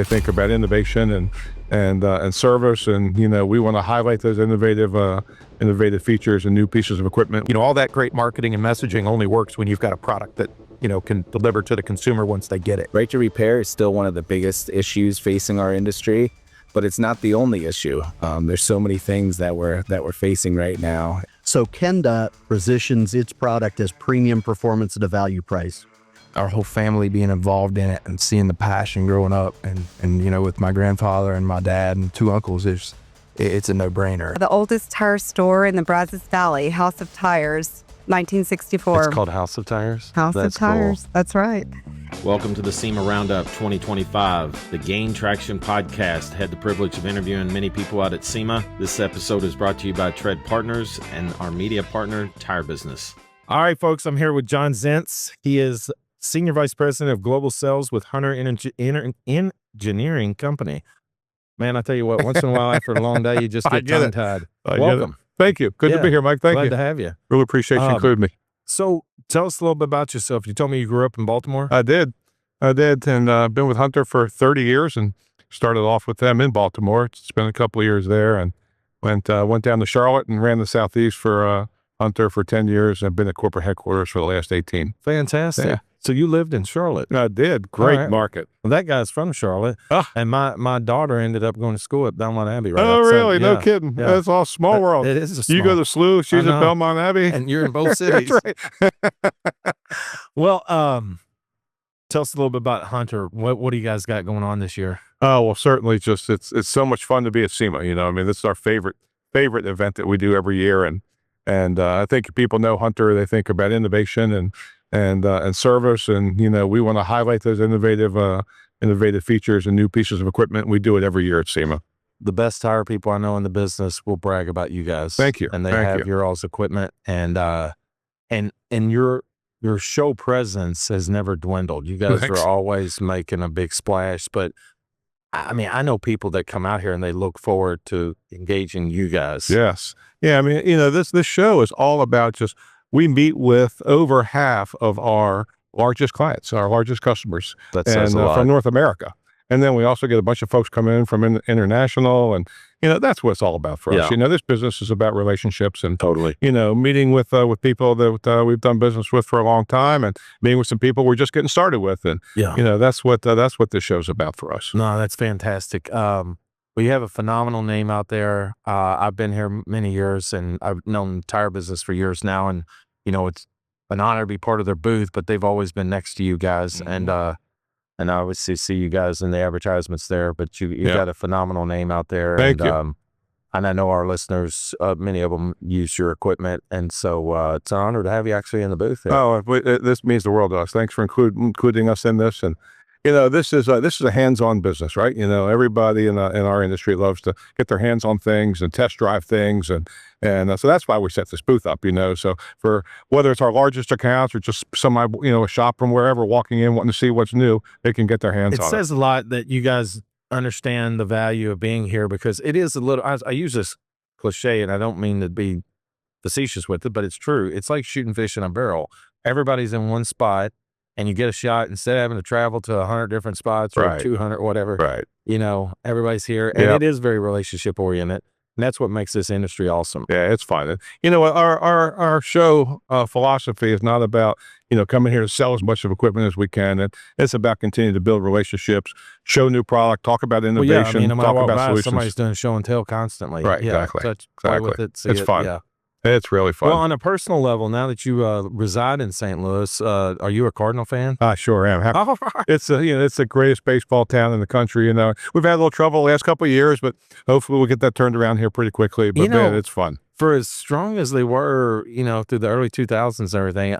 I think about innovation and service, and we want to highlight those innovative features and new pieces of equipment. All that great marketing and messaging only works when you've got a product that can deliver to the consumer once they get it. Right to repair is still one of the biggest issues facing our industry, but it's not the only issue. There's so many things that we're facing right now. So Kenda positions its product as premium performance at a value price. Our whole family being involved in it and seeing the passion growing up, and with my grandfather and my dad and two uncles, it's a no-brainer. The oldest tire store in the Brazos Valley, House of Tires, 1964. It's called House of Tires? House of Tires, cool. That's right. Welcome to the SEMA Roundup 2025, the Gain Traction podcast. Had the privilege of interviewing many people out at SEMA. This episode is brought to you by Tread Partners and our media partner, Tire Business. All right, folks, I'm here with John Zentz. He is Senior Vice President of Global Sales with Hunter Engineering Company. Man, I tell you what, once in a while after a long day, you just get tongue-tied. Welcome. Thank you. Good to be here, Mike. Thank you. Glad to have you. Really appreciate you including me. So tell us a little bit about yourself. You told me you grew up in Baltimore. I did. And been with Hunter for 30 years and started off with them in Baltimore. Spent a couple of years there and went down to Charlotte and ran the Southeast for Hunter for 10 years. I've been at corporate headquarters for the last 18. Fantastic. Yeah. So you lived in Charlotte. I did. Great market. Well, that guy's from Charlotte. And my daughter ended up going to school at Belmont Abbey. Right outside. Really? No kidding. Yeah. That's all small world. It is a small. You go to SLU, she's at Belmont Abbey. And you're in both cities. That's right. Well, tell us a little bit about Hunter. What do you guys got going on this year? Oh, well, certainly just it's so much fun to be at SEMA. This is our favorite event that we do every year. And I think people know Hunter, they think about innovation and service, and we want to highlight those innovative features and new pieces of equipment. We do it every year at SEMA. The best tire people I know in the business will brag about you guys. Thank you. And they have your all's equipment, and your show presence has never dwindled. You guys are always making a big splash. But I mean, I know people that come out here and they look forward to engaging you guys. Yes. Yeah. I mean, this show is all about we meet with over half of our largest clients, our largest customers, from North America. And then we also get a bunch of folks coming in from international, and that's what it's all about for us. This business is about relationships and totally, meeting with people that we've done business with for a long time, and meeting with some people we're just getting started with, and that's what this show's about for us. No, that's fantastic. Well, you have a phenomenal name out there. I've been here many years, and I've known the tire business for years now, and it's an honor to be part of their booth. But they've always been next to you guys, and I always see you guys in the advertisements there. But you got a phenomenal name out there. Thank you. And I know our listeners, many of them use your equipment, and so it's an honor to have you actually in the booth there. Oh, this means the world to us. Thanks for including us in this. And this is a hands-on business, right? Everybody in our industry loves to get their hands on things and test drive things, and so that's why we set this booth up. So for whether it's our largest accounts or just a shop from wherever walking in wanting to see what's new, they can get their hands on it. It says a lot that you guys understand the value of being here, because it is a little. I use this cliche, and I don't mean to be facetious with it, but it's true. It's like shooting fish in a barrel. Everybody's in one spot, and you get a shot instead of having to travel to 100 different spots or 200, whatever. Right. Everybody's here, and it is very relationship oriented. And that's what makes this industry awesome. Yeah, it's fun. Our show philosophy is not about, coming here to sell as much of equipment as we can. It's about continuing to build relationships, show new product, talk about innovation, talk about solutions. Somebody's doing show and tell constantly. Right, exactly. Play with it, it's fun. Yeah. It's really fun. Well, on a personal level, now that you reside in St. Louis, are you a Cardinal fan? I sure am. It's the greatest baseball town in the country. We've had a little trouble the last couple of years, but hopefully we'll get that turned around here pretty quickly. But man, it's fun. For as strong as they were, through the early 2000s and everything,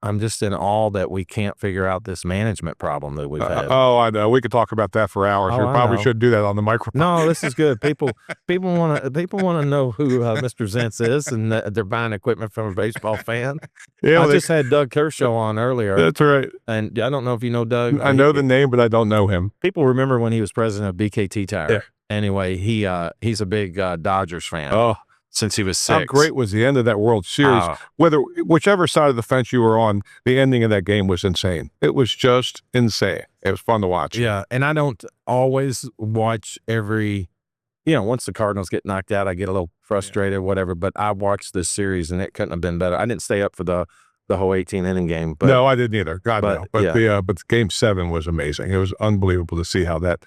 I'm just in awe that we can't figure out this management problem that we've had. I know. We could talk about that for hours. We probably should do that on the microphone. No, this is good. People want to know who Mr. Zentz is, and they're buying equipment from a baseball fan. I just had Doug Kershaw on earlier. That's right. And I don't know if you know Doug. I know the name, but I don't know him. People remember when he was president of BKT Tire. Yeah. Anyway, he's a big Dodgers fan. Oh. since he was 6. How great was the end of that World Series? Whichever side of the fence you were on, the ending of that game was insane. It was just insane. It was fun to watch. Yeah, and I don't always watch every, once the Cardinals get knocked out, I get a little frustrated or whatever, but I watched this series and it couldn't have been better. I didn't stay up for the whole 18-inning game. But, no, I didn't either. God, no. But yeah. But Game 7 was amazing. It was unbelievable to see how that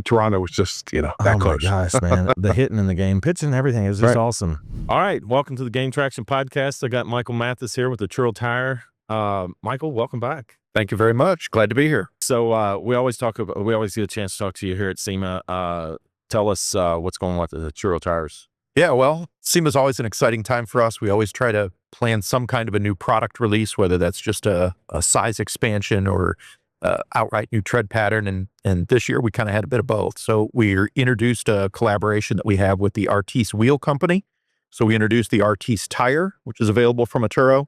Toronto was just, that close. Oh my gosh, man. The hitting in the game, pitching, everything. It was just awesome. All right. Welcome to the Game Traction Podcast. I got Michael Mathis here with Atturo Tire. Michael, welcome back. Thank you very much. Glad to be here. So we always get a chance to talk to you here at SEMA. Tell us what's going on with the Atturo Tires. Yeah, well, SEMA is always an exciting time for us. We always try to plan some kind of a new product release, whether that's just a size expansion or outright new tread pattern. And this year we kind of had a bit of both. So we introduced a collaboration that we have with the Artis Wheel Company. So we introduced the Artis Tire, which is available from Atturo.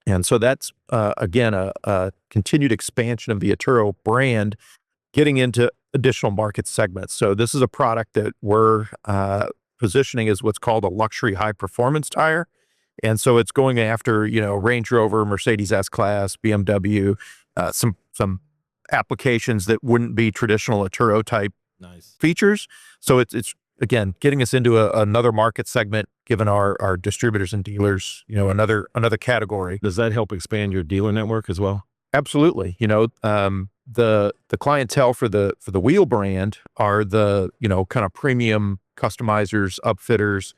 And so that's, again, a continued expansion of the Atturo brand, getting into additional market segments. So this is a product that we're positioning as what's called a luxury high performance tire. And so it's going after, Range Rover, Mercedes S-Class, BMW, some applications that wouldn't be traditional Atturo type features. So it's again, getting us into another market segment, given our distributors and dealers, another category. Does that help expand your dealer network as well? Absolutely. The clientele for the wheel brand are the, kind of premium customizers, upfitters,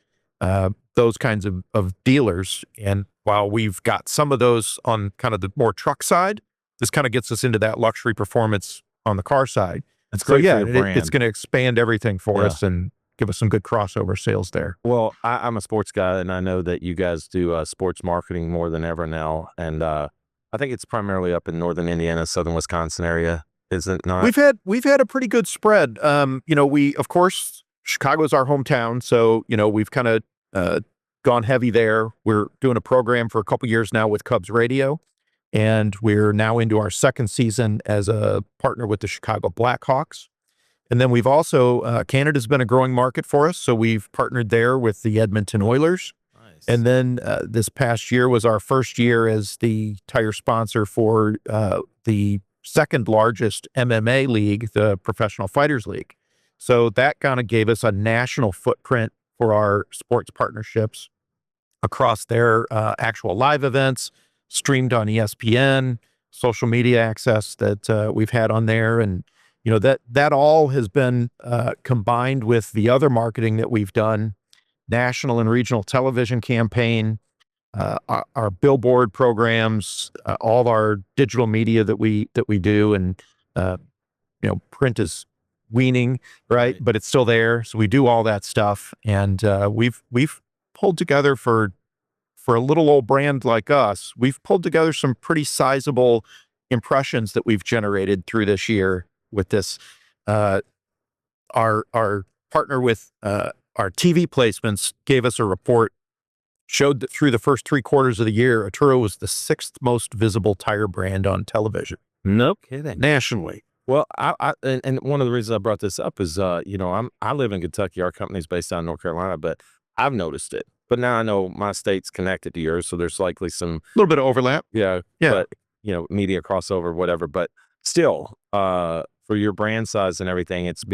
those kinds of dealers. And while we've got some of those on kind of the more truck side, this kind of gets us into that luxury performance on the car side. It's great so, yeah, for your brand. It's going to expand everything for us and give us some good crossover sales there. Well, I'm a sports guy, and I know that you guys do sports marketing more than ever now. And I think it's primarily up in northern Indiana, southern Wisconsin area. Is it not? We've had a pretty good spread. We, of course, Chicago's our hometown. So, we've kind of gone heavy there. We're doing a program for a couple years now with Cubs Radio. And we're now into our second season as a partner with the Chicago Blackhawks. And then we've also, Canada's been a growing market for us. So we've partnered there with the Edmonton Oilers. Nice. And then this past year was our first year as the tire sponsor for the second largest MMA league, the Professional Fighters League. So that kind of gave us a national footprint for our sports partnerships across their actual live events, streamed on ESPN, social media access that we've had on there. And, that all has been combined with the other marketing that we've done, national and regional television campaign, our billboard programs, all of our digital media that we do. And, print is weaning, right? But it's still there. So we do all that stuff. And we've pulled together for a little old brand like us, we've pulled together some pretty sizable impressions that we've generated through this year with this. Our partner with our TV placements gave us a report, showed that through the first 3 quarters of the year, Atturo was the 6th most visible tire brand on television. No kidding. Nationally. Well, and one of the reasons I brought this up is, I live in Kentucky. Our company's based out in North Carolina, but I've noticed it. But now I know my state's connected to yours, so there's likely some little bit of overlap. Yeah. But, media crossover, whatever. But still, for your brand size and everything, it's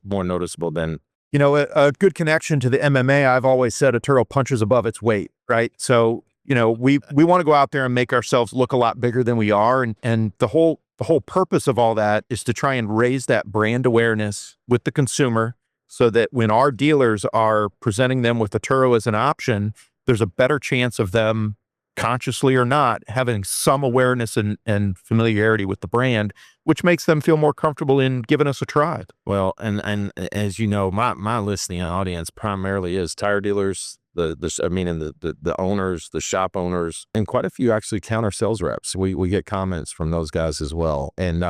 more noticeable than. A good connection to the MMA. I've always said Atturo punches above its weight, right? So, we want to go out there and make ourselves look a lot bigger than we are. And the whole purpose of all that is to try and raise that brand awareness with the consumer, so that when our dealers are presenting them with Atturo as an option, there's a better chance of them, consciously or not, having some awareness and familiarity with the brand, which makes them feel more comfortable in giving us a try. Well, and as you know, my listening audience primarily is tire dealers, the owners, the shop owners, and quite a few actually counter sales reps. We get comments from those guys as well. And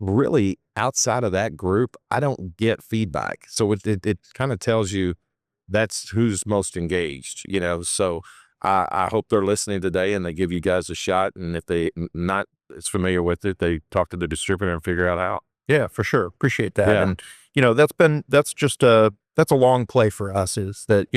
really, outside of that group, I don't get feedback. So it kind of tells you that's who's most engaged, So I hope they're listening today and they give you guys a shot. And if they not as familiar with it, they talk to the distributor and figure out how. Yeah, for sure. Appreciate that. Yeah. And, that's just a that's a long play for us, is that,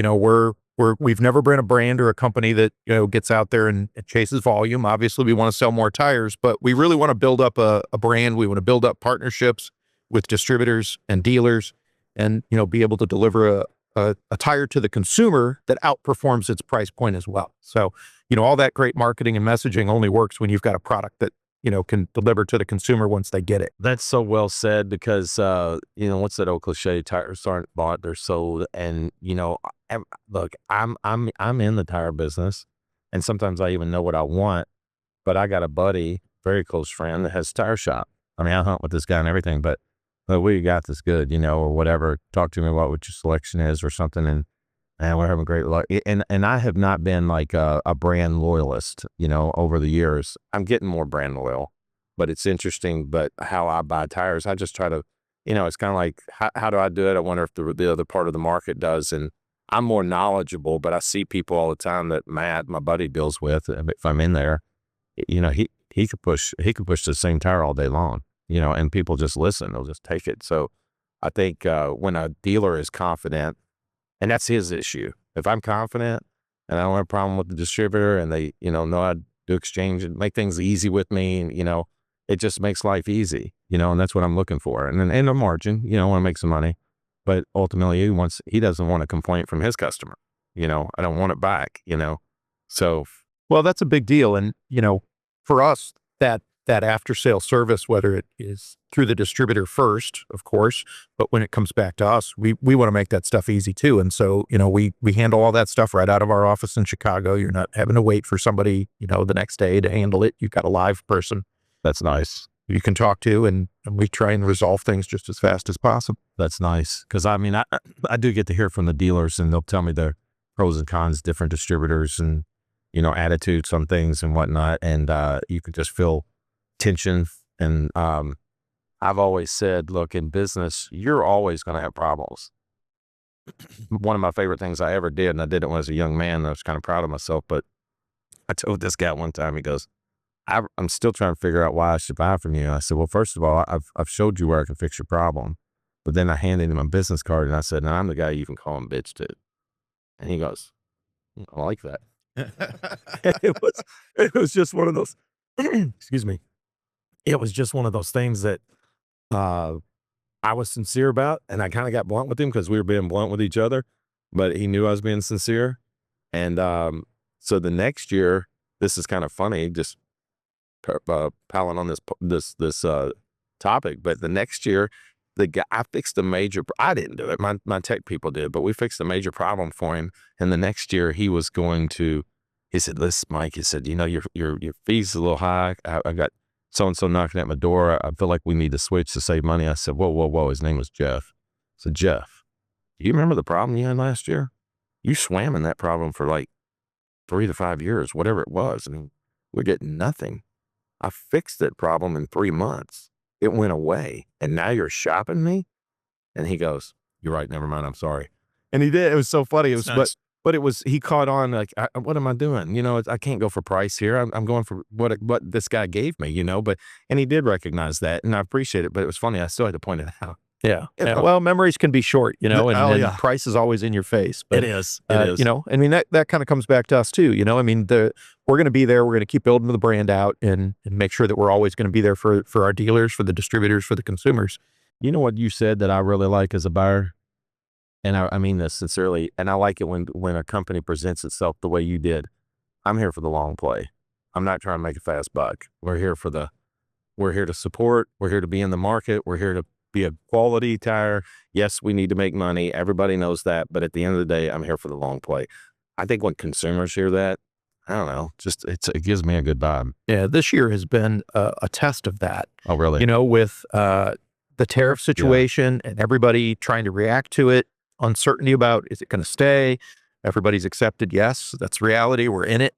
we've never been a brand or a company that, gets out there and chases volume. Obviously we want to sell more tires, but we really want to build up a brand. We want to build up partnerships with distributors and dealers, and, be able to deliver a tire to the consumer that outperforms its price point as well. So, all that great marketing and messaging only works when you've got a product that, can deliver to the consumer once they get it. That's so well said, because, what's that old cliche? Tires aren't bought, they're sold. And, look, I'm in the tire business, and sometimes I even know what I want, but I got a buddy, very close friend, that has a tire shop. I mean, I hunt with this guy and everything, but we got this good, or whatever. Talk to me about what your selection is or something. And we're having great luck. And I have not been like a brand loyalist, over the years. I'm getting more brand loyal, but it's interesting. But how I buy tires, I just try to, it's kind of like, how do I do it? I wonder if the other part of the market does. And I'm more knowledgeable, but I see people all the time that Matt, my buddy, deals with. If I'm in there, he could push the same tire all day long. And people just listen, they'll just take it. So I think when a dealer is confident, and that's his issue. If I'm confident and I don't have a problem with the distributor, and they, know how to exchange and make things easy with me, and, it just makes life easy, and that's what I'm looking for. And then, and a margin, I want to make some money, but ultimately he doesn't want a complaint from his customer. I don't want it back, so. Well, that's a big deal. And, for us, that after sale service, whether it is through the distributor first, of course, but when it comes back to us, we want to make that stuff easy too. And so, we handle all that stuff right out of our office in Chicago. You're not having to wait for somebody, the next day to handle it. You've got a live person. That's nice. You can talk to, and we try and resolve things just as fast as possible. That's nice. Cause I mean, I do get to hear from the dealers, and they'll tell me their pros and cons, different distributors, and, attitudes on things and whatnot. And you can just feel tension. And I've always said, look, in business, you're always going to have problems. One of my favorite things I ever did, and I did it when I was a young man, and I was kind of proud of myself, but I told this guy one time, he goes, I'm still trying to figure out why I should buy from you. I said, well, first of all, I've showed you where I can fix your problem. But then I handed him a business card, and I said, now I'm the guy you can call him bitch to. And he goes, I like that. it was just one of those, excuse me. It was just one of those things that I was sincere about, and I kind of got blunt with him because we were being blunt with each other, but he knew I was being sincere. And so the next year, this is kind of funny, just palling on this topic, but the next year, the guy, I fixed a major, I didn't do it, my tech people did, but we fixed a major problem for him. And the next year he was going to, he said, listen, Mike, he said, your fees are a little high. I got so-and-so knocking at my door. I feel like we need to switch to save money. I said, whoa. His name was Jeff. I said, Jeff, do you remember the problem you had last year? You swam in that problem for like 3 to 5 years, whatever it was. And we're getting nothing. I fixed that problem in 3 months. It went away. And now you're shopping me? And he goes, you're right. Never mind. I'm sorry. And he did. It was so funny. It was, nice. But it was, he caught on like, what am I doing? I can't go for price here. I'm going for what this guy gave me, and he did recognize that, and I appreciate it, but it was funny. I still had to point it out. Yeah. Well, memories can be short, and price is always in your face. But, it is. I mean, that kind of comes back to us too, I mean, we're going to be there. We're going to keep building the brand out and make sure that we're always going to be there for our dealers, for the distributors, for the consumers. You know what you said that I really like as a buyer? And I mean this sincerely, and I like it when a company presents itself the way you did. I'm here for the long play. I'm not trying to make a fast buck. We're here to support. We're here to be in the market. We're here to be a quality tire. Yes, we need to make money. Everybody knows that. But at the end of the day, I'm here for the long play. I think when consumers hear that, I don't know, just it gives me a good vibe. Yeah, this year has been a test of that. Oh, really? With the tariff situation and everybody trying to react to it. Uncertainty about, is it going to stay? Everybody's accepted, yes, that's reality. We're in it.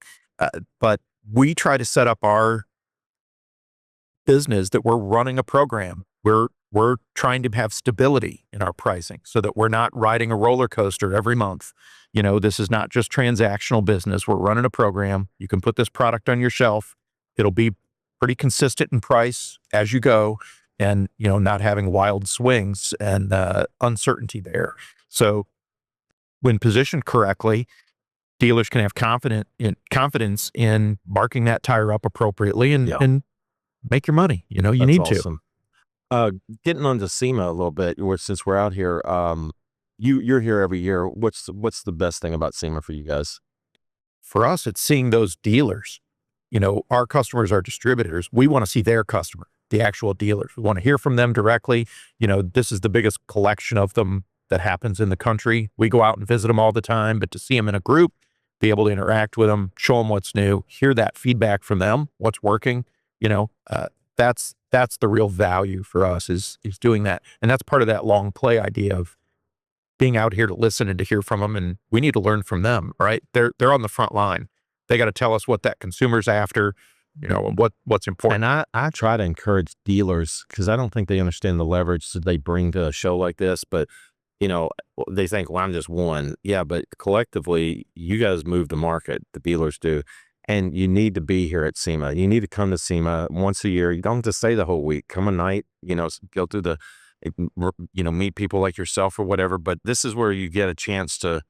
But we try to set up our business that we're running a program. We're trying to have stability in our pricing so that we're not riding a roller coaster every month. This is not just transactional business. We're running a program. You can put this product on your shelf. It'll be pretty consistent in price as you go. and, not having wild swings and uncertainty there. So when positioned correctly, dealers can have confidence in marking that tire up appropriately and make your money. You That's need awesome. Getting onto SEMA a little bit, since we're out here, you're here every year. What's the best thing about SEMA for you guys? For us, it's seeing those dealers. Our customers are distributors. We want to see their customer, the actual dealers. We want to hear from them directly. This is the biggest collection of them that happens in the country. We go out and visit them all the time, but to see them in a group, be able to interact with them, show them what's new, hear that feedback from them, what's working, that's the real value for us is doing that. And that's part of that long play idea of being out here to listen and to hear from them. And we need to learn from them, right? They're on the front line. They got to tell us what that consumer's after, and what's important. And I try to encourage dealers, because I don't think they understand the leverage that they bring to a show like this, but they think, well, I'm just one. Yeah, but collectively, you guys move the market. The dealers do. And you need to be here at SEMA. You need to come to SEMA once a year. You don't have to stay the whole week. Come a night, go through the, meet people like yourself or whatever. But this is where you get a chance to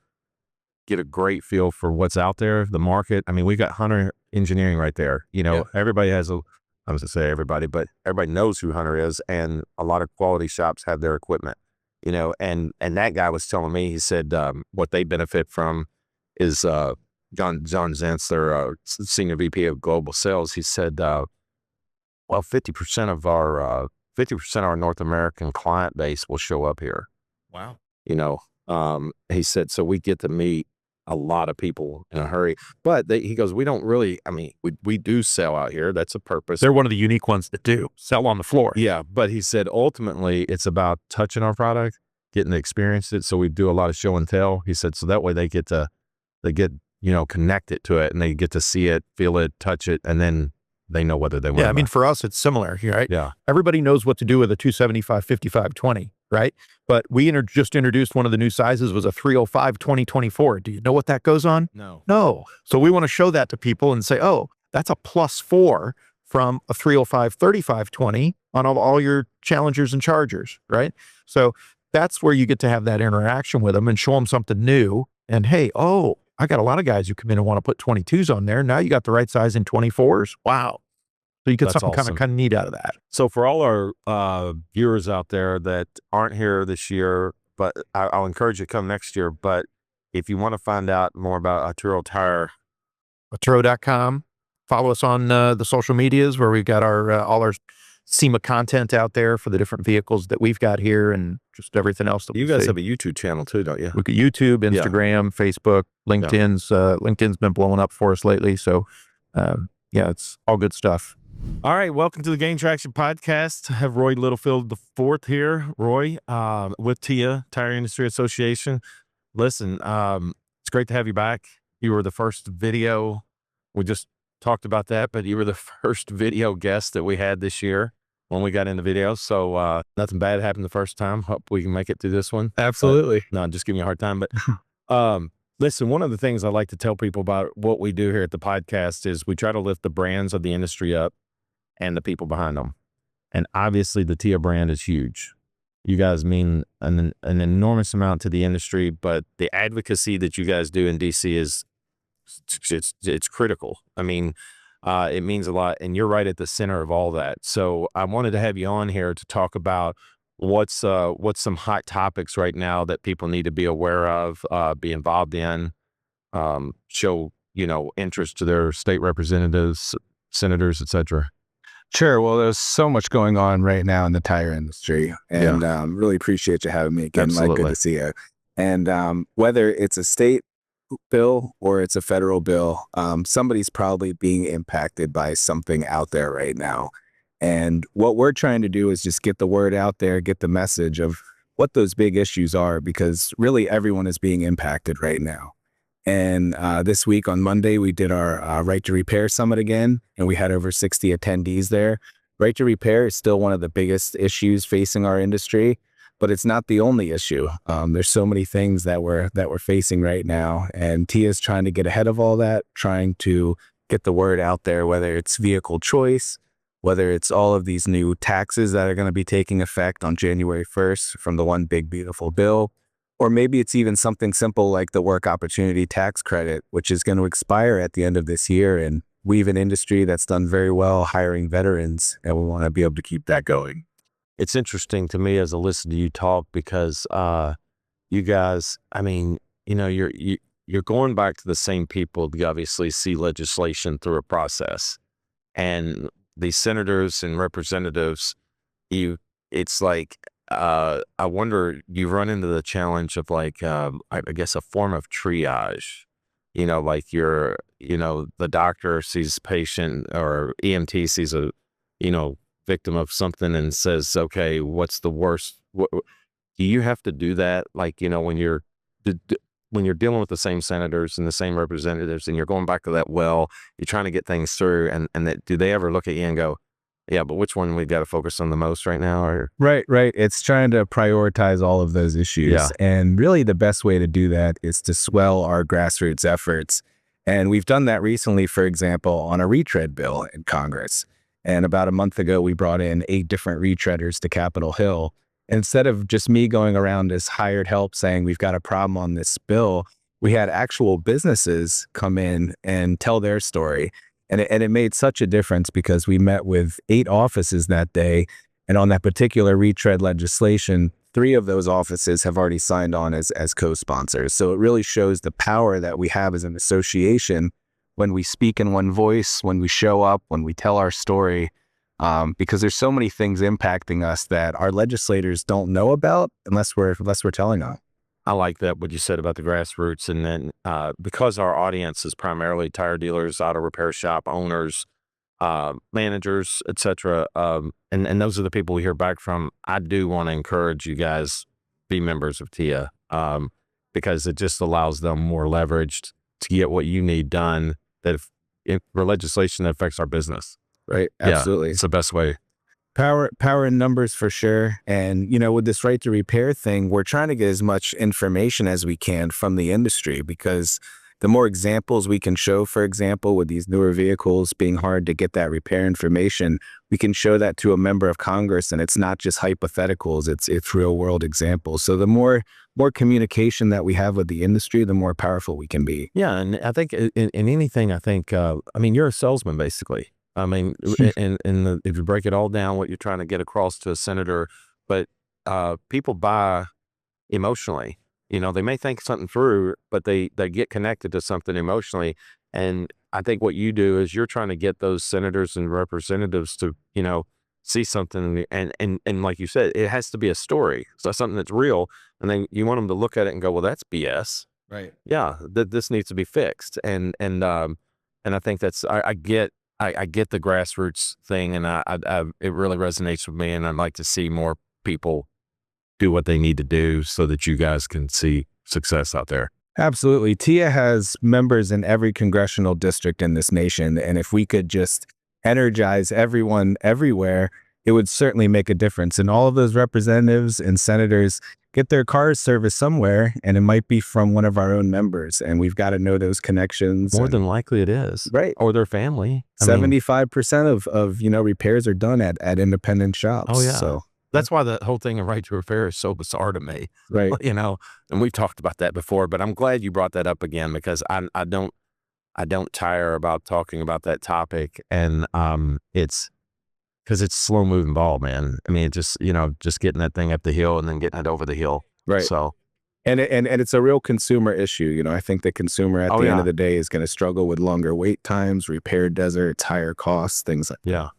get a great feel for what's out there, the market. I mean, we got Hunter Engineering right there. Everybody has I was going to say everybody, but everybody knows who Hunter is. And a lot of quality shops have their equipment. And that guy was telling me, he said, what they benefit from is John Zentz, their senior VP of global sales. He said, well, 50% of our North American client base will show up here. Wow. He said, so we get to meet a lot of people in a hurry, but he goes, we don't really, we do sell out here. That's a purpose. They're one of the unique ones that do sell on the floor. Yeah. But he said, ultimately it's about touching our product, getting to experience it. So we do a lot of show and tell. He said, so that way they get connect it to it and they get to see it, feel it, touch it. And then they know whether they want. Yeah. For us, it's similar, right? Yeah. Everybody knows what to do with a 275, 55, 20, right? But we just introduced one of the new sizes was a 305, 2024. Do you know what that goes on? No. So we want to show that to people and say, oh, that's a +4 from a 305, 35, 20 on all your Challengers and Chargers, right? So that's where you get to have that interaction with them and show them something new. And hey, I got a lot of guys who come in and want to put 22s on there. Now you got the right size in 24s. Wow. So you get That's something awesome. kind of neat out of that. So for all our viewers out there that aren't here this year, but I'll encourage you to come next year. But if you want to find out more about Atturo Tire, Atturo.com. Follow us on the social medias where we've got all our SEMA content out there for the different vehicles that we've got here and just everything else. That you guys have a YouTube channel too, don't you? We've got YouTube, Instagram, Facebook, LinkedIn's been blowing up for us lately. So it's all good stuff. All right, welcome to the Gain Traction Podcast. I have Roy Littlefield IV here. Roy, with TIA, Tire Industry Association. Listen, it's great to have you back. You were the first video. We just talked about that, but you were the first video guest that we had this year when we got into video. So nothing bad happened the first time. Hope we can make it through this one. Absolutely. No, just giving you a hard time. But listen, one of the things I like to tell people about what we do here at the podcast is we try to lift the brands of the industry up and the people behind them. And obviously the TIA brand is huge. You guys mean an enormous amount to the industry, but the advocacy that you guys do in DC is it's critical. It means a lot, and you're right at the center of all that. So I wanted to have you on here to talk about what's some hot topics right now that people need to be aware of, be involved in, show interest to their state representatives, senators, etc. Sure. Well, there's so much going on right now in the tire industry, and really appreciate you having me again. Absolutely. Mike, good to see you. And whether it's a state bill or it's a federal bill, somebody's probably being impacted by something out there right now. And what we're trying to do is just get the word out there, get the message of what those big issues are, because really everyone is being impacted right now. And this week on Monday, we did our Right to Repair Summit again, and we had over 60 attendees there. Right to Repair is still one of the biggest issues facing our industry, but it's not the only issue. There's so many things that we're facing right now, and TIA is trying to get ahead of all that, trying to get the word out there, whether it's vehicle choice, whether it's all of these new taxes that are going to be taking effect on January 1st from the one big beautiful bill, or maybe it's even something simple like the work opportunity tax credit, which is going to expire at the end of this year. And we have an industry that's done very well hiring veterans, and we want to be able to keep that going. It's interesting to me as I listen to you talk because you guys, I mean, you know, you're going back to the same people to obviously see legislation through a process. And these senators and representatives, it's like, I wonder, you run into the challenge of like, I guess a form of triage, you know, like the doctor sees a patient or EMT sees a, victim of something and says, okay, what's the worst? Do you have to do that? Like, when you're dealing with the same senators and the same representatives and you're going back to that well, you're trying to get things through and do they ever look at you and go, yeah, but which one we got to focus on the most right now? Or Right. It's trying to prioritize all of those issues. Yeah. And really the best way to do that is to swell our grassroots efforts. And we've done that recently, for example, on a retread bill in Congress. And about a month ago, we brought in 8 different retreaders to Capitol Hill. Instead of just me going around as hired help saying we've got a problem on this bill, we had actual businesses come in and tell their story. And it made such a difference because we met with 8 offices that day. And on that particular retread legislation, 3 of those offices have already signed on as co-sponsors. So it really shows the power that we have as an association when we speak in one voice, when we show up, when we tell our story, because there's so many things impacting us that our legislators don't know about unless we're telling them. I like that, what you said about the grassroots. And then because our audience is primarily tire dealers, auto repair shop owners, managers, etc. And those are the people we hear back from. I do want to encourage you guys be members of TIA because it just allows them more leverage to get what you need done that if for legislation that affects our business. Right. Absolutely. Yeah, it's the best way. Power in numbers for sure. And, with this right to repair thing, we're trying to get as much information as we can from the industry because the more examples we can show, for example, with these newer vehicles being hard to get that repair information, we can show that to a member of Congress and it's not just hypotheticals, it's real world examples. So the more communication that we have with the industry, the more powerful we can be. Yeah. And I think in anything, I think, you're a salesman basically. If you break it all down, what you're trying to get across to a senator, but people buy emotionally. They may think something through, but they get connected to something emotionally. And I think what you do is you're trying to get those senators and representatives to, see something. And like you said, it has to be a story. So something that's real. And then you want them to look at it and go, well, that's BS. Right. Yeah, this needs to be fixed. And I think that's, I get the grassroots thing, and it really resonates with me, and I'd like to see more people do what they need to do so that you guys can see success out there. Absolutely. TIA has members in every congressional district in this nation, and if we could just energize everyone everywhere, it would certainly make a difference. And all of those representatives and senators get their cars serviced somewhere, and it might be from one of our own members, and we've got to know those connections. More than likely it is. Right. Or their family. 75% of repairs are done at independent shops. Oh, yeah. So that's why the whole thing of right to repair is so bizarre to me. Right. And we've talked about that before, but I'm glad you brought that up again because I don't tire about talking about that topic. And it's because it's slow moving ball, man. It just, just getting that thing up the hill and then getting it over the hill. Right. So, and it's a real consumer issue. I think the consumer at the end of the day is going to struggle with longer wait times, repair deserts, higher costs, things like that. Yeah.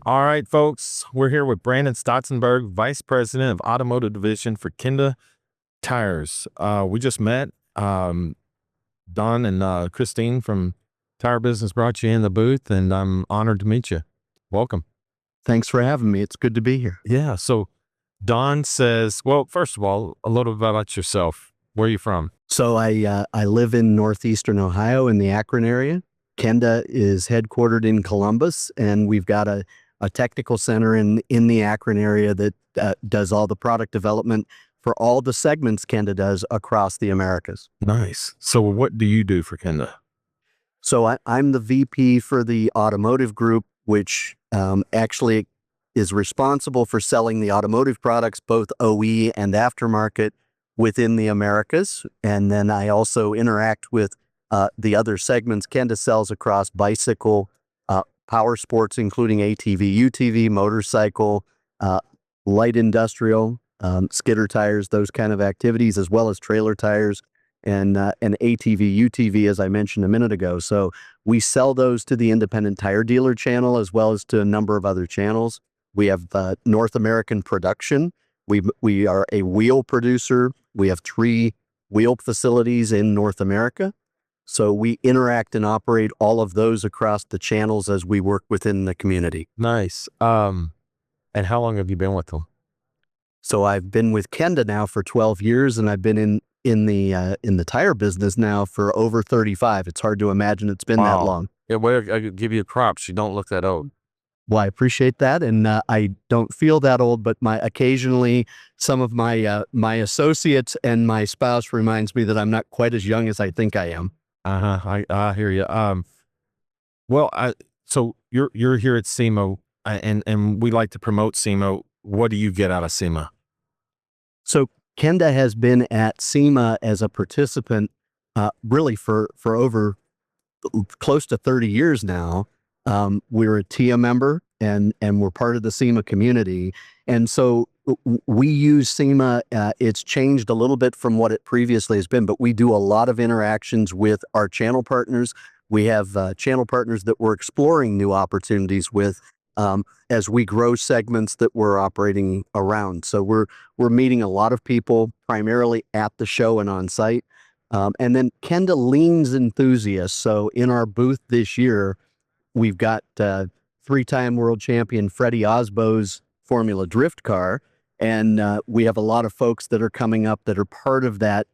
All right, folks, we're here with Brandon Stotsenburg, Vice President of Automotive Division for Kenda Tires. We just met. Don and Christine from Tire Business brought you in the booth, and I'm honored to meet you. Welcome. Thanks for having me. It's good to be here. Yeah. So Don says, well, first of all, a little bit about yourself. Where are you from? So I live in northeastern Ohio in the Akron area. Kenda is headquartered in Columbus, and we've got a technical center in the Akron area that does all the product development for all the segments Kenda does across the Americas. Nice. So what do you do for Kenda? So I'm the VP for the automotive group, which actually is responsible for selling the automotive products, both OE and aftermarket, within the Americas. And then I also interact with the other segments. Kenda sells across bicycle, power sports, including ATV, UTV, motorcycle, light industrial, skidder tires, those kind of activities, as well as trailer tires and ATV, UTV, as I mentioned a minute ago. So we sell those to the independent tire dealer channel as well as to a number of other channels. We have North American production. We are a wheel producer. We have 3 wheel facilities in North America. So we interact and operate all of those across the channels as we work within the community. Nice. And how long have you been with them? So I've been with Kenda now for 12 years, and I've been in the tire business now for over 35. It's hard to imagine it's been that long. Yeah, well, I could give you props. You don't look that old. Well, I appreciate that, and I don't feel that old. But occasionally, some of my associates and my spouse reminds me that I'm not quite as young as I think I am. I hear you. Well, so you're here at SEMA, and we like to promote SEMA. What do you get out of SEMA? So Kenda has been at SEMA as a participant really for over close to 30 years now. We're a TIA member and we're part of the SEMA community. And so we use SEMA. It's changed a little bit from what it previously has been, but we do a lot of interactions with our channel partners. We have channel partners that we're exploring new opportunities with as we grow segments that we're operating around. So we're meeting a lot of people primarily at the show and on site. And then Kenda leans enthusiasts. So in our booth this year, we've got 3-time world champion Freddie Osbo's Formula Drift car. And we have a lot of folks that are coming up that are part of that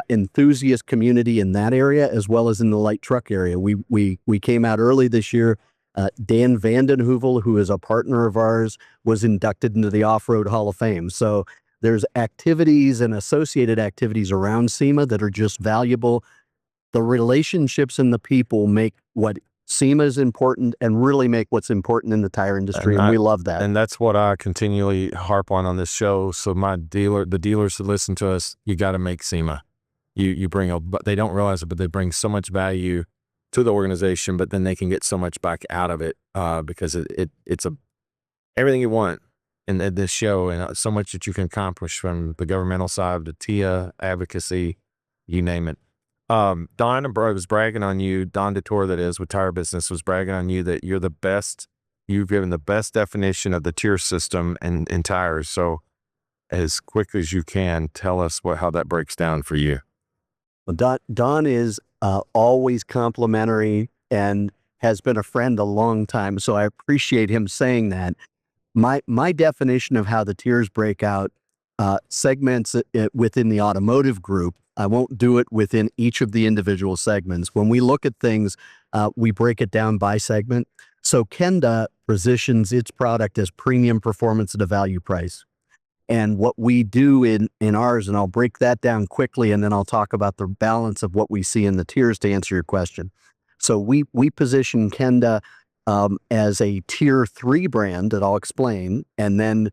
enthusiast community in that area, as well as in the light truck area. We came out early this year. Dan Vandenheuvel, who is a partner of ours, was inducted into the Off-Road Hall of Fame. So there's activities and associated activities around SEMA that are just valuable. The relationships and the people make what SEMA is important and really make what's important in the tire industry, and we love that. And that's what I continually harp on this show. So the dealers that listen to us, you got to make SEMA. You bring but they don't realize it, but they bring so much value to the organization, but then they can get so much back out of it because it's everything you want in this show, and so much that you can accomplish from the governmental side, the TIA, advocacy, you name it. Don was bragging on you, Don Atturo, that is, with Tire Business, was bragging on you that you're the best, you've given the best definition of the tier system in tires. So as quick as you can, tell us how that breaks down for you. Well, Don is always complimentary and has been a friend a long time, so I appreciate him saying that. My definition of how the tiers break out segments it within the automotive group. I won't do it within each of the individual segments. When we look at things, we break it down by segment. So Kenda positions its product as premium performance at a value price. And what we do in ours, and I'll break that down quickly, and then I'll talk about the balance of what we see in the tiers to answer your question. So we position Kenda as a tier 3 brand that I'll explain. And then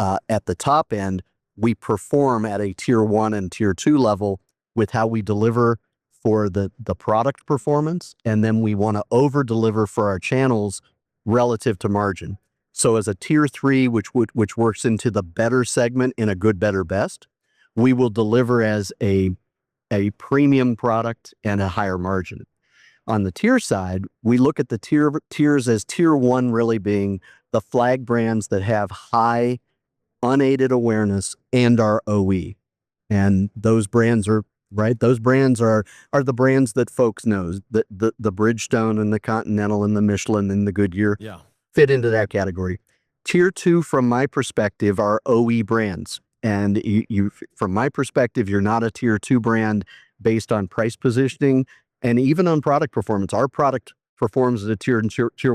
at the top end, we perform at a tier 1 and tier 2 level with how we deliver for the product performance. And then we want to over deliver for our channels relative to margin. So as a tier 3, which works into the better segment in a good, better, best, we will deliver as a premium product and a higher margin. On the tier side, we look at the tiers as tier 1 really being the flag brands that have high unaided awareness and are OE. And those brands are right. Those brands are the brands that folks know, the Bridgestone and the Continental and the Michelin and the Goodyear. Yeah. Fit into that category. Tier 2, from my perspective, are OE brands. And you from my perspective, you're not a tier 2 brand based on price positioning and even on product performance. Our product performs at a tier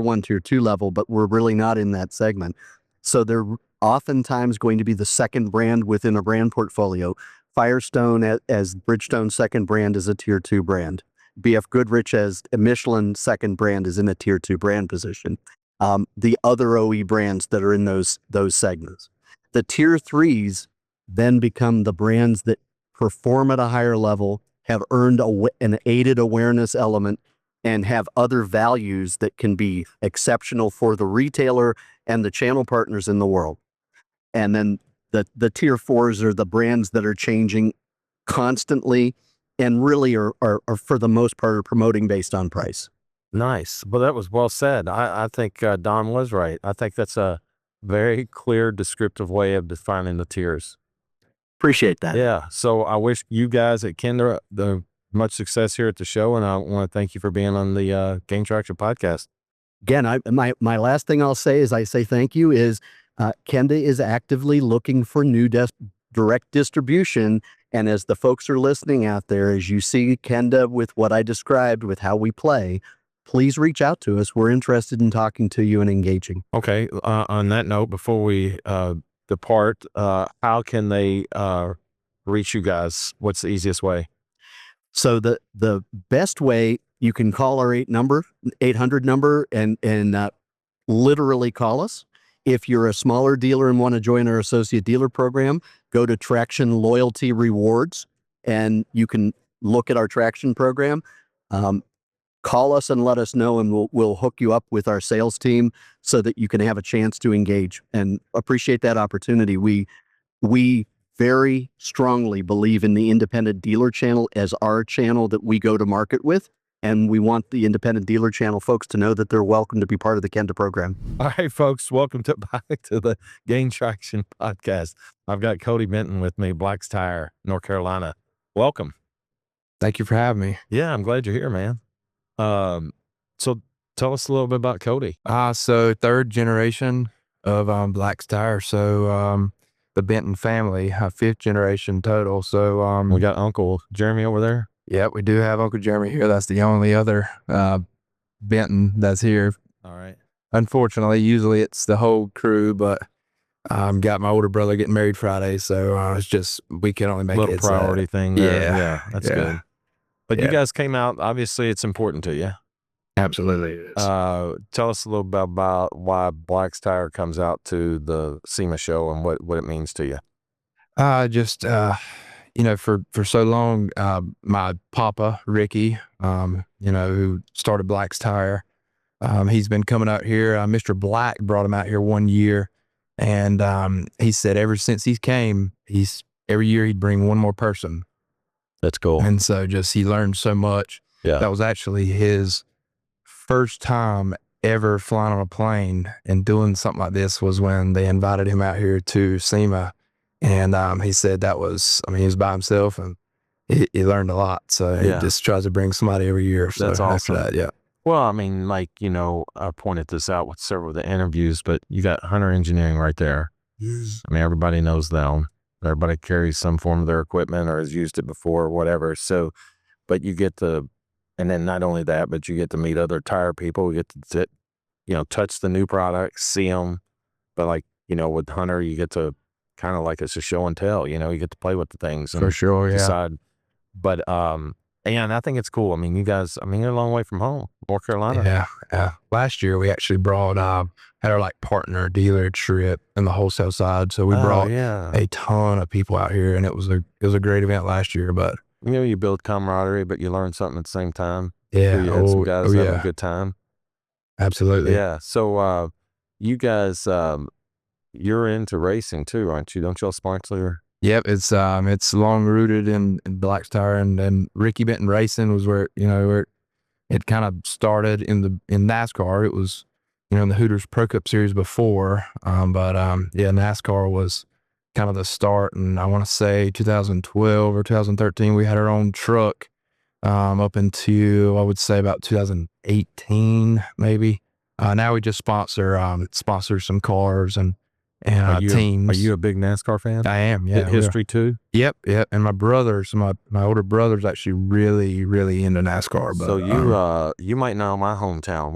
1, tier 2 level, but we're really not in that segment. So they're oftentimes going to be the second brand within a brand portfolio. Firestone as Bridgestone's second brand is a tier 2 brand. BF Goodrich as a Michelin second brand is in a tier 2 brand position. the other OE brands that are in those segments. The tier 3s then become the brands that perform at a higher level, have earned an aided awareness element, and have other values that can be exceptional for the retailer and the channel partners in the world. And then the tier 4s are the brands that are changing constantly and really are for the most part are promoting based on price. Nice. Well, that was well said. I think Don was right. I think that's a very clear, descriptive way of defining the tiers. Appreciate that. Yeah. So I wish you guys at Kenda much success here at the show, and I want to thank you for being on the Gain Traction podcast. Again, my last thing I'll say is I say thank you is Kenda is actively looking for new direct distribution. And as the folks are listening out there, as you see Kenda with what I described with how we play, please reach out to us. We're interested in talking to you and engaging. Okay. On that note, before we depart, how can they reach you guys? What's the easiest way? So the best way, you can call our 800 number and literally call us. If you're a smaller dealer and want to join our associate dealer program, go to Traction Loyalty Rewards and you can look at our Traction program. Call us and let us know, and we'll hook you up with our sales team so that you can have a chance to engage, and appreciate that opportunity. We very strongly believe in the independent dealer channel as our channel that we go to market with. And we want the independent dealer channel folks to know that they're welcome to be part of the Kenda program. All right, folks, welcome back to the Gain Traction podcast. I've got Cody Benton with me, Black's Tire, North Carolina. Welcome. Thank you for having me. Yeah, I'm glad you're here, man. So tell us a little bit about Cody. So third generation of Black's Tire. So the Benton family, fifth generation total. So We got Uncle Jeremy over there. Yeah, we do have Uncle Jeremy here. That's the only other Benton that's here. All right. Unfortunately, usually it's the whole crew, but got my older brother getting married Friday, so it's just we can only make Little it priority thing there. Yeah, That's yeah. good. But you guys came out. Obviously, it's important to you. Absolutely, it is. Tell us a little bit about why Black's Tire comes out to the SEMA show and what it means to you. Just for so long, my papa Ricky, who started Black's Tire, he's been coming out here. Mr. Black brought him out here one year, and he said ever since he came, every year he'd bring one more person. That's cool. And so he learned so much. Yeah. That was actually his first time ever flying on a plane and doing something like this was when they invited him out here to SEMA. And he said he was by himself and he learned a lot. So he just tries to bring somebody every year. So that's awesome. After that, yeah. Well, I mean, I pointed this out with several of the interviews, but you got Hunter Engineering right there. I mean, everybody knows them. Everybody carries some form of their equipment or has used it before or whatever. So, but you get and then not only that, but you get to meet other tire people. You get to, touch the new products, see them. But with Hunter, you get to kind of it's a show and tell, you get to play with the things. And for sure, yeah. Decide. But, and I think it's cool. I mean, you guys, you're a long way from home, North Carolina. Yeah. Last year we actually brought, had our partner dealer trip in the wholesale side. So we brought a ton of people out here, and it was a great event last year. But you build camaraderie, but you learn something at the same time. Yeah. You had some guys having a good time. Absolutely. Yeah. So, you guys, you're into racing too, aren't you? Don't y'all sponsor? Yep. It's long rooted in Black's Tire, and Ricky Benton Racing was where it kind of started in NASCAR. It was, in the Hooters Pro Cup Series before. But NASCAR was kind of the start. And I want to say 2012 or 2013, we had our own truck up into, I would say, about 2018, maybe. Now we just sponsor some cars and teams. Are you a big NASCAR fan? I am, yeah. History too? Yep. And my brothers, my older brother's actually really, really into NASCAR. But, so you might know my hometown.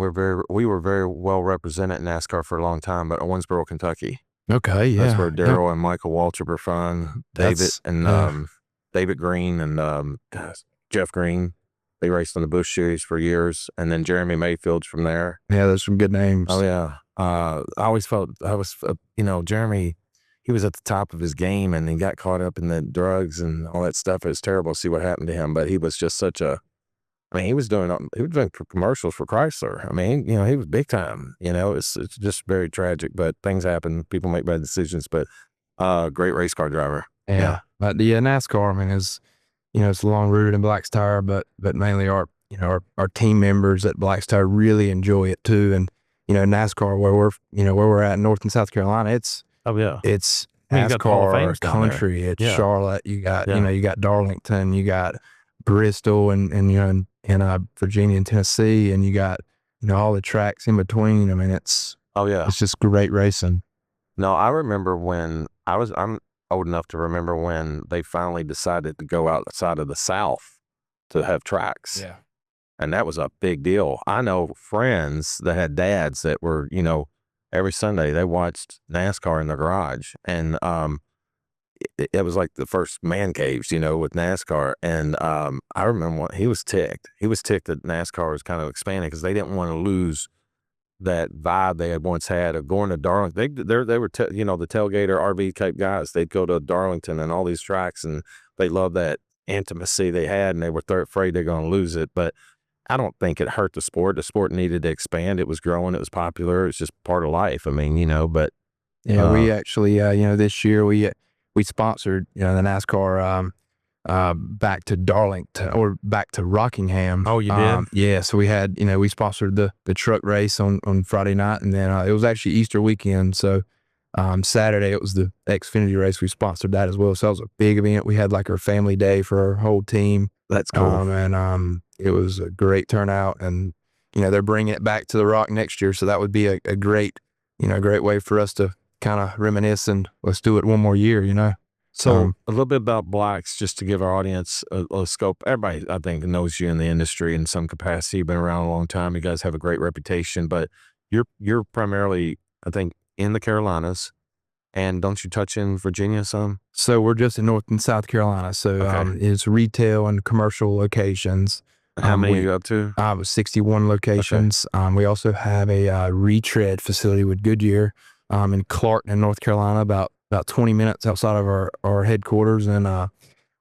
We were very well represented in NASCAR for a long time, but Owensboro, Kentucky. Okay, yeah. That's where Daryl and Michael Waltrip are from. David Green and Jeff Green. They raced in the Busch Series for years, and then Jeremy Mayfield's from there. Yeah, there's some good names. Oh yeah. I always felt Jeremy, he was at the top of his game and he got caught up in the drugs and all that stuff. It was terrible to see what happened to him, but he was just he was doing commercials for Chrysler. I mean, he was big time, it's just very tragic, but things happen. People make bad decisions, but great race car driver. Yeah. But the NASCAR, I mean, is, it's long rooted in Black's Tire, but mainly our team members at Black's Tire really enjoy it too. And, NASCAR where we're at in North and South Carolina, it's You got the Hall of NASCAR Fames down there. country. It's Yeah. Charlotte. You got, Yeah. you got Darlington, you got Bristol and in Virginia and Tennessee, and you got, all the tracks in between. I mean, it's just great racing. No, I remember when I'm old enough to remember when they finally decided to go outside of the South to have tracks. Yeah. And that was a big deal. I know friends that had dads that were, every Sunday they watched NASCAR in the garage. And it was like the first man caves, with NASCAR. And I remember he was ticked. He was ticked that NASCAR was kind of expanding because they didn't want to lose that vibe they had once had of going to Darlington. They were, the tailgater RV type guys. They'd go to Darlington and all these tracks, and they loved that intimacy they had, and they were afraid they're going to lose it. But I don't think it hurt the sport. The sport needed to expand. It was growing. It was popular. It's just part of life. I mean, but yeah, we actually, this year we sponsored, the NASCAR back to Darlington or back to Rockingham. Oh, you did? Yeah. So we had, we sponsored the truck race on Friday night, and then it was actually Easter weekend. So Saturday it was the Xfinity race. We sponsored that as well. So that was a big event. We had like our family day for our whole team. That's cool. And it was a great turnout, and they're bringing it back to the Rock next year. So that would be a great, great way for us to kind of reminisce and let's do it one more year, So a little bit about Blacks, just to give our audience a scope. Everybody, I think, knows you in the industry in some capacity. You've been around a long time. You guys have a great reputation, but you're primarily, I think, in the Carolinas. And don't you touch in Virginia some? So we're just in North and South Carolina. So Okay. It's retail and commercial locations. How many are you up to? 61 locations. We also have a retread facility with Goodyear in Clarkton, North Carolina, about 20 minutes outside of our headquarters, and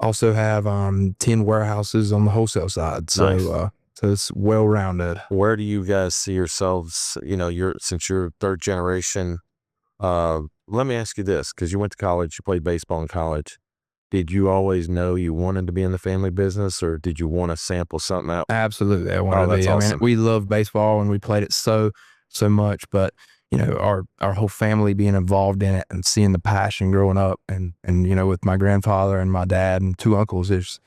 also have 10 warehouses on the wholesale side. So Nice. so it's well rounded. Where do you guys see yourselves? Since you're third generation. Let me ask you this, because you went to college, you played baseball in college. Did you always know you wanted to be in the family business, or did you want to sample something out? Absolutely, I want to that's be. I awesome. mean, we love baseball and we played it so much, but our whole family being involved in it and seeing the passion growing up, and with my grandfather and my dad and two uncles, it's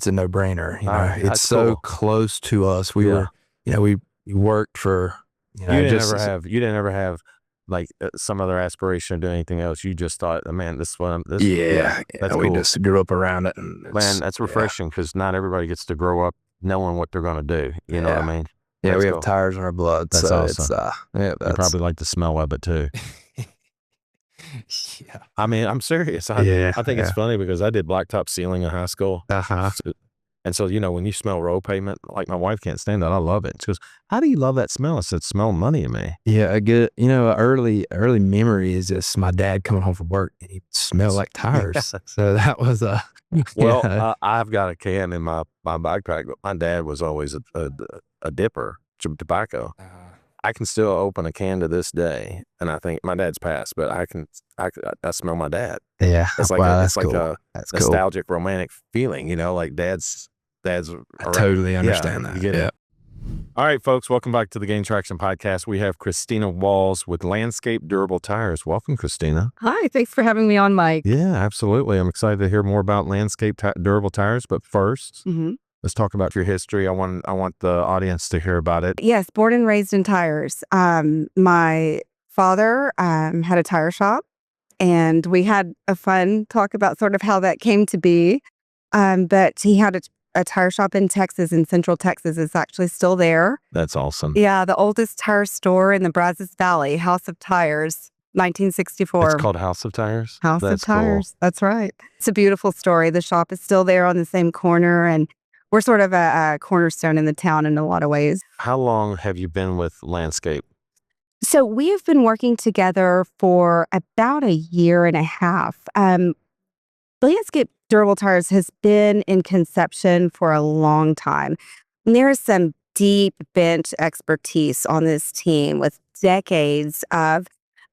a no brainer. Right, It's that's so cool. close to us. We Yeah. were, we worked for. You didn't ever have like some other aspiration or do anything else. You just thought, man, this is what that's we cool. just grew up around it. And Man, that's refreshing, because not everybody gets to grow up knowing what they're going to do. You know what I mean? Yeah, That's we cool. have tires in our blood. That's so awesome. it's You probably like the smell of it too. yeah. I mean, I'm serious. I think it's funny because I did blacktop sealing in high school. And so, when you smell road pavement, like my wife can't stand that. I love it. She goes, "How do you love that smell?" I said, "Smell money to me." Yeah, a good, early memory is just my dad coming home from work and he smelled like tires. So that was Well, I've got a can in my backpack, but my dad was always a dipper of tobacco. I can still open a can to this day, and I think my dad's passed, but I smell my dad. yeah. It's like Wow, it's like cool. a That's cool. nostalgic, romantic feeling, like dad's. I totally understand Yeah, that. you get it. All right, folks, welcome back to the Gain Traction Podcast. We have Christina Walls with Landscape Durable Tires. Welcome, Christina. Hi, thanks for having me on, Mike. Yeah, absolutely. I'm excited to hear more about Landscape Durable Tires. But first, Mm-hmm. let's talk about your history. I want the audience to hear about it. Yes, born and raised in tires. My father had a tire shop, and we had a fun talk about sort of how that came to be. But he had a tire shop in Texas, in Central Texas. It's actually still there. That's awesome. Yeah, the oldest tire store in the Brazos Valley, House of Tires, 1964. It's called House of Tires? House That's of Tires. That's right. It's a beautiful story. The shop is still there on the same corner, and we're sort of a cornerstone in the town in a lot of ways. How long have you been with Landscape? So we have been working together for about a year and a half. Landscape Durable Tires has been in conception for a long time. And there is some deep bench expertise on this team with decades of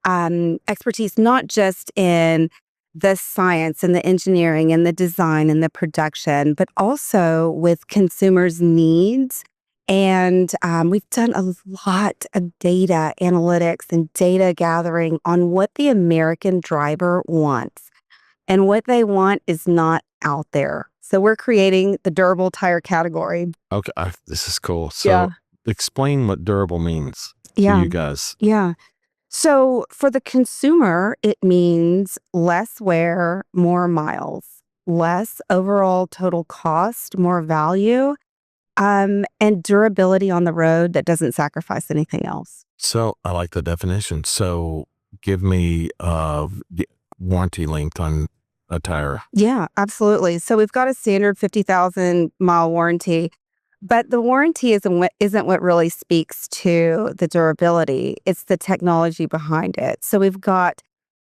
expertise, not just in the science and the engineering and the design and the production, but also with consumers' needs. And we've done a lot of data analytics and data gathering on what the American driver wants. And what they want is not out there. So we're creating the durable tire category. Okay, this is cool. So Yeah. explain what durable means to Yeah. you guys. Yeah. So for the consumer, it means less wear, more miles, less overall total cost, more value, and durability on the road that doesn't sacrifice anything else. So I like the definition. So give me the warranty length on a tire. Yeah, absolutely. So we've got a standard 50,000 mile warranty, but the warranty isn't what really speaks to the durability. It's the technology behind it. So we've got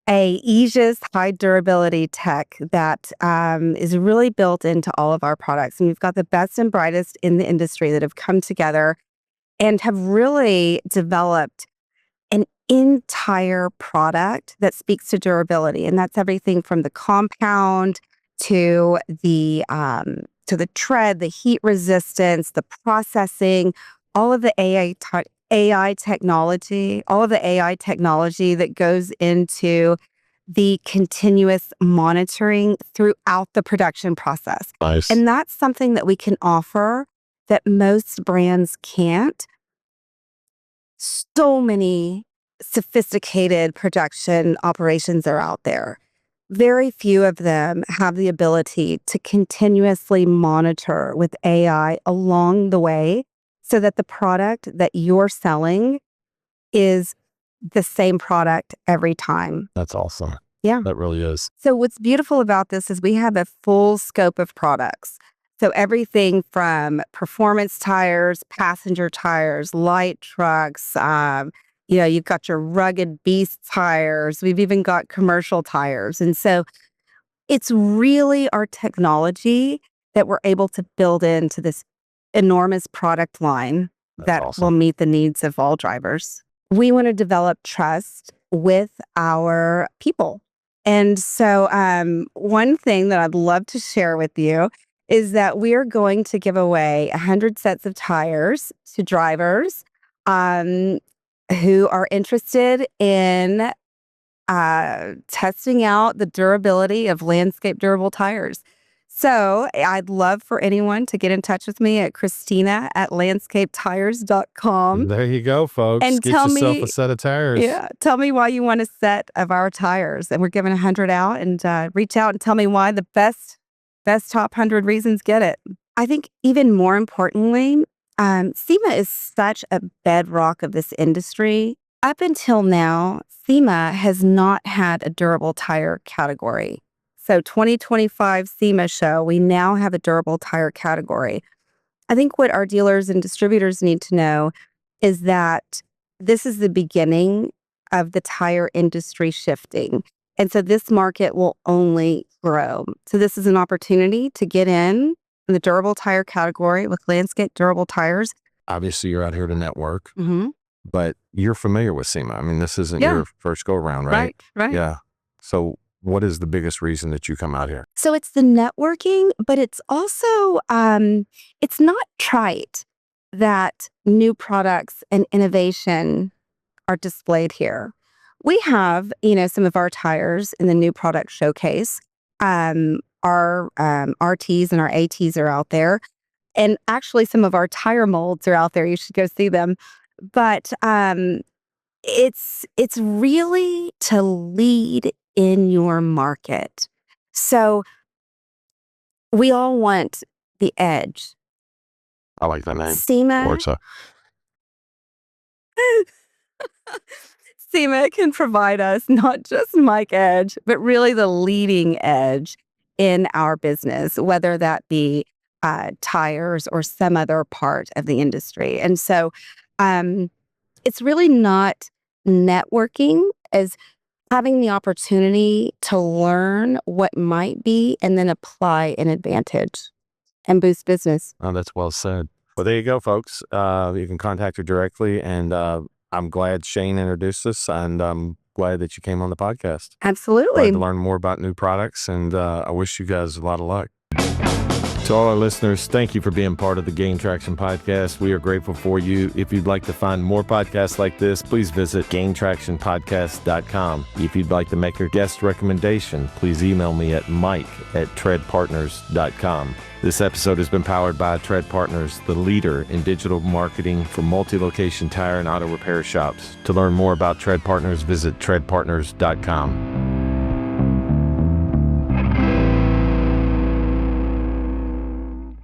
a Aegis high durability tech that is really built into all of our products. And we've got the best and brightest in the industry that have come together and have really developed an entire product that speaks to durability. And that's everything from the compound to the tread, the heat resistance, the processing, all of the AI technology, all of the AI technology that goes into the continuous monitoring throughout the production process. Nice. And that's something that we can offer that most brands can't. So many sophisticated production operations are out there. Very few of them have the ability to continuously monitor with AI along the way so that the product that you're selling is the same product every time. That's awesome. Yeah. That really is. So what's beautiful about this is we have a full scope of products. So everything from performance tires, passenger tires, light trucks, you've got your rugged beast tires. We've even got commercial tires. And so it's really our technology that we're able to build into this enormous product line that awesome. will meet the needs of all drivers. We want to develop trust with our people. And so one thing that I'd love to share with you is that we are going to give away 100 sets of tires to drivers who are interested in testing out the durability of Landscape Durable Tires. So I'd love for anyone to get in touch with me at Christina@landscapetires.com. There you go, folks. And Get tell yourself me- a set of tires. Yeah, tell me why you want a set of our tires. And we're giving 100 out, and reach out and tell me why the best top 100 reasons, get it. I think even more importantly, SEMA is such a bedrock of this industry. Up until now, SEMA has not had a durable tire category. So 2025 SEMA show, we now have a durable tire category. I think what our dealers and distributors need to know is that this is the beginning of the tire industry shifting. And so this market will only grow. So this is an opportunity to get in the durable tire category with Landscape Durable Tires. Obviously, you're out here to network, Mm-hmm. but you're familiar with SEMA. I mean, this isn't Yeah. your first go around, right? Right. Yeah. So what is the biggest reason that you come out here? So it's the networking, but it's also, it's not trite that new products and innovation are displayed here. We have, some of our tires in the new product showcase. Our RTs and our ATs are out there. And actually some of our tire molds are out there. You should go see them. But it's really to lead in your market. So we all want the edge. I like that name. SEMA Or it's a SEMA can provide us not just Mike Edge, but really the leading edge in our business, whether that be tires or some other part of the industry. And so it's really not networking as having the opportunity to learn what might be and then apply an advantage and boost business. Oh, that's well said. Well, there you go, folks. You can contact her directly, and I'm glad Shane introduced us, and I'm glad that you came on the podcast. Absolutely. Glad to learn more about new products, and I wish you guys a lot of luck. To all our listeners, thank you for being part of the Gain Traction Podcast. We are grateful for you. If you'd like to find more podcasts like this, please visit gaintractionpodcast.com. If you'd like to make a guest recommendation, please email me at mike@treadpartners.com. This episode has been powered by Tread Partners, the leader in digital marketing for multi-location tire and auto repair shops. To learn more about Tread Partners, visit treadpartners.com.